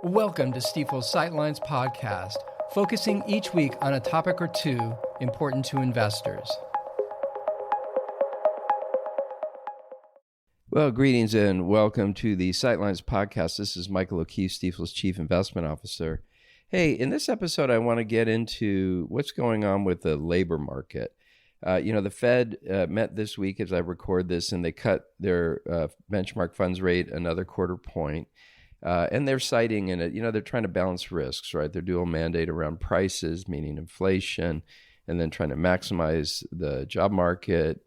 Welcome to Stifel's Sightlines podcast, focusing each week on a topic or two important to investors. Well, greetings and welcome to the Sightlines podcast. This is Michael O'Keefe, Stifel's Chief Investment Officer. Hey, in this episode, I want to get into what's going on with the labor market. The Fed met this week as I record this, and they cut their benchmark funds rate another quarter point. And they're citing in it, they're trying to balance risks, right? Their dual mandate around prices, meaning inflation, and then trying to maximize the job market.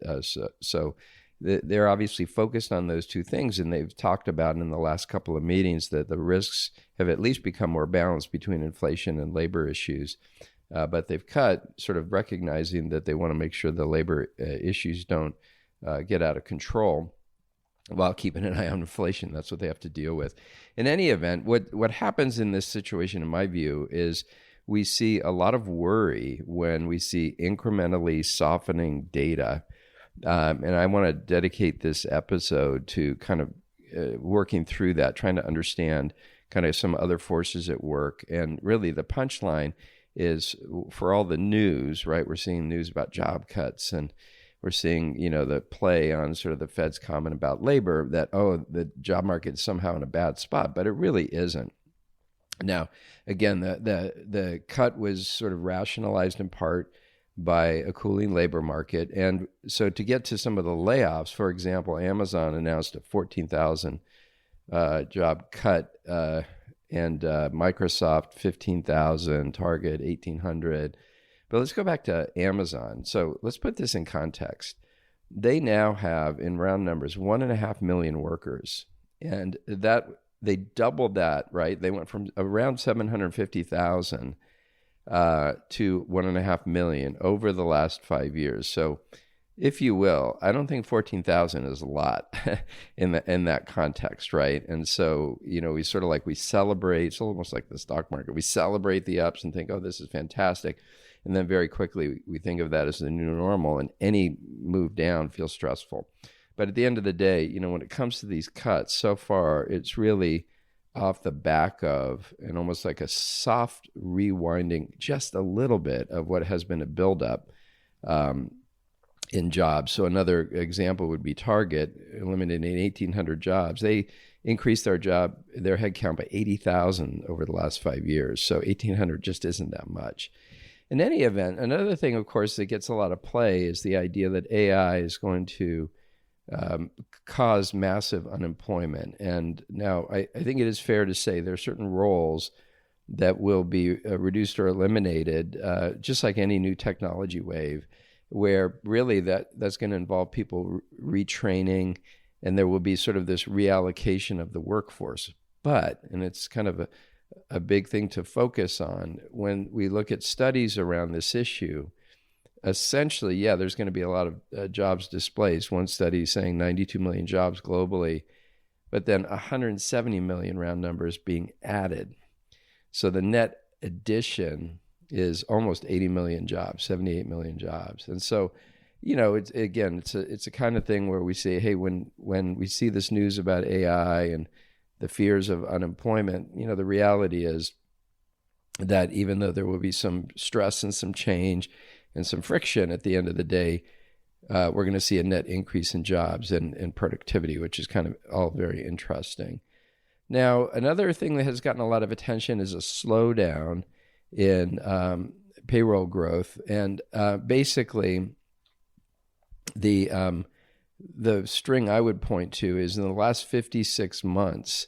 So they're obviously focused on those two things. And they've talked about in the last couple of meetings that the risks have at least become more balanced between inflation and labor issues. But they've cut, sort of recognizing that they want to make sure the labor issues don't get out of control, while keeping an eye on inflation. That's what they have to deal with. In any event, what happens in this situation, in my view, is we see a lot of worry when we see incrementally softening data. And I want to dedicate this episode to kind of working through that, trying to understand kind of some other forces at work. And really the punchline is, for all the news, right? We're seeing news about job cuts, and we're seeing, the play on sort of the Fed's comment about labor that, the job market is somehow in a bad spot, but it really isn't. Now, again, the cut was sort of rationalized in part by a cooling labor market. And so to get to some of the layoffs, for example, Amazon announced a 14,000 job cut, and Microsoft 15,000, Target 1,800. But let's go back to Amazon. So let's put this in context. They now have, in round numbers, 1.5 million workers. And that they doubled that, right? They went from around 750,000 to 1.5 million over the last 5 years. So if you will, I don't think 14,000 is a lot in that context, right? And so, we sort of we celebrate, it's almost like the stock market. We celebrate the ups and think, oh, this is fantastic. And then very quickly, we think of that as the new normal, and any move down feels stressful. But at the end of the day, when it comes to these cuts, so far, it's really off the back of, and almost like a soft rewinding, just a little bit of what has been a buildup in jobs. So another example would be Target, eliminating 1,800 jobs. They increased their headcount by 80,000 over the last 5 years. So 1,800 just isn't that much. In any event, another thing, of course, that gets a lot of play is the idea that AI is going to cause massive unemployment. And now I think it is fair to say there are certain roles that will be reduced or eliminated, just like any new technology wave, where really that's going to involve people retraining, and there will be sort of this reallocation of the workforce. But, and it's kind of a big thing to focus on, when we look at studies around this issue, essentially, there's going to be a lot of jobs displaced. One study is saying 92 million jobs globally, but then 170 million round numbers being added. So the net addition is almost 80 million jobs, 78 million jobs. And so, it's a kind of thing where we say, hey, when we see this news about AI and the fears of unemployment, the reality is that even though there will be some stress and some change and some friction, at the end of the day, we're going to see a net increase in jobs and productivity, which is kind of all very interesting. Now, another thing that has gotten a lot of attention is a slowdown in payroll growth. And basically, the string I would point to is in the last 56 months,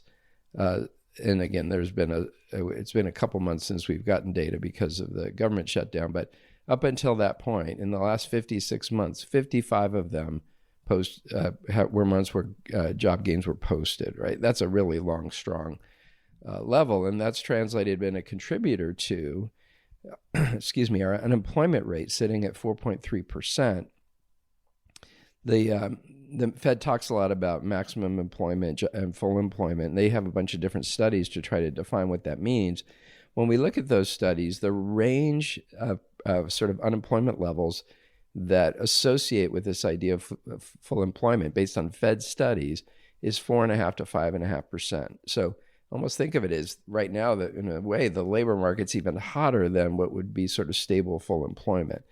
and again, it's been a couple months since we've gotten data because of the government shutdown, but up until that point, in the last 56 months, 55 of them were months where job gains were posted, right? That's a really long, strong level, and that's been a contributor to, our unemployment rate sitting at 4.3%. The Fed talks a lot about maximum employment and full employment, and they have a bunch of different studies to try to define what that means. When we look at those studies, the range of sort of unemployment levels that associate with this idea of full employment based on Fed studies is 4.5% to 5.5%. So almost think of it as right now that in a way the labor market's even hotter than what would be sort of stable full employment.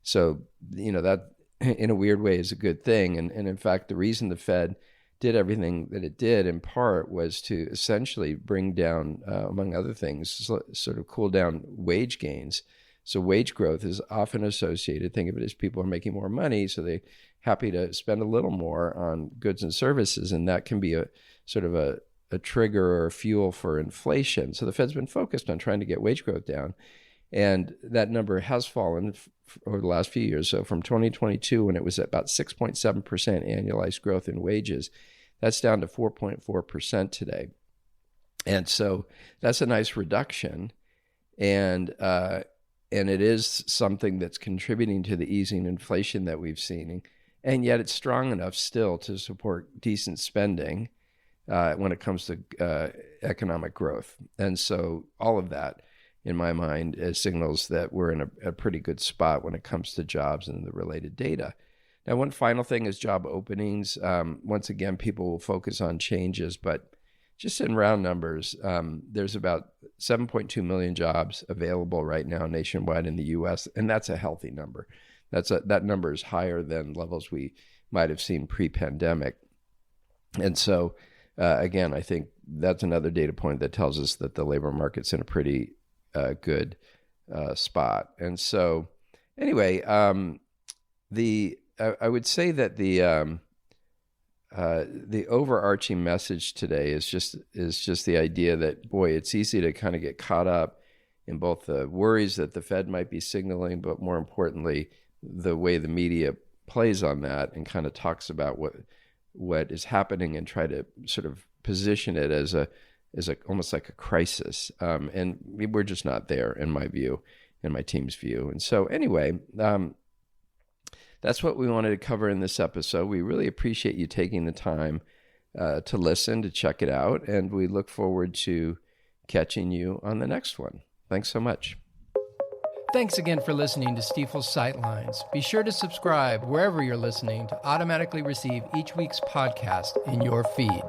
So, that in a weird way is a good thing. And in fact, the reason the Fed did everything that it did in part was to essentially bring down, among other things, sort of cool down wage gains. So wage growth is often associated, think of it as people are making more money, so they're happy to spend a little more on goods and services, and that can be a sort of a trigger or a fuel for inflation. So the Fed's been focused on trying to get wage growth down, and that number has fallen over the last few years. So from 2022, when it was at about 6.7% annualized growth in wages, that's down to 4.4% today. And so that's a nice reduction. And it is something that's contributing to the easing inflation that we've seen. And yet it's strong enough still to support decent spending when it comes to economic growth. And so all of that, in my mind, signals that we're in a pretty good spot when it comes to jobs and the related data. Now, one final thing is job openings. Once again, people will focus on changes, but just in round numbers, there's about 7.2 million jobs available right now nationwide in the U.S., and that's a healthy number. That number is higher than levels we might have seen pre-pandemic. And so, again, I think that's another data point that tells us that the labor market's in a pretty good spot. And so, anyway, I would say that the overarching message today is just the idea that, boy, it's easy to kind of get caught up in both the worries that the Fed might be signaling, but more importantly, the way the media plays on that and kind of talks about what is happening and try to sort of position it as almost like a crisis. And we're just not there, in my view, in my team's view. And so anyway, that's what we wanted to cover in this episode. We really appreciate you taking the time to listen, to check it out, and we look forward to catching you on the next one. Thanks so much. Thanks again for listening to Stifel's Sightlines. Be sure to subscribe wherever you're listening to automatically receive each week's podcast in your feed.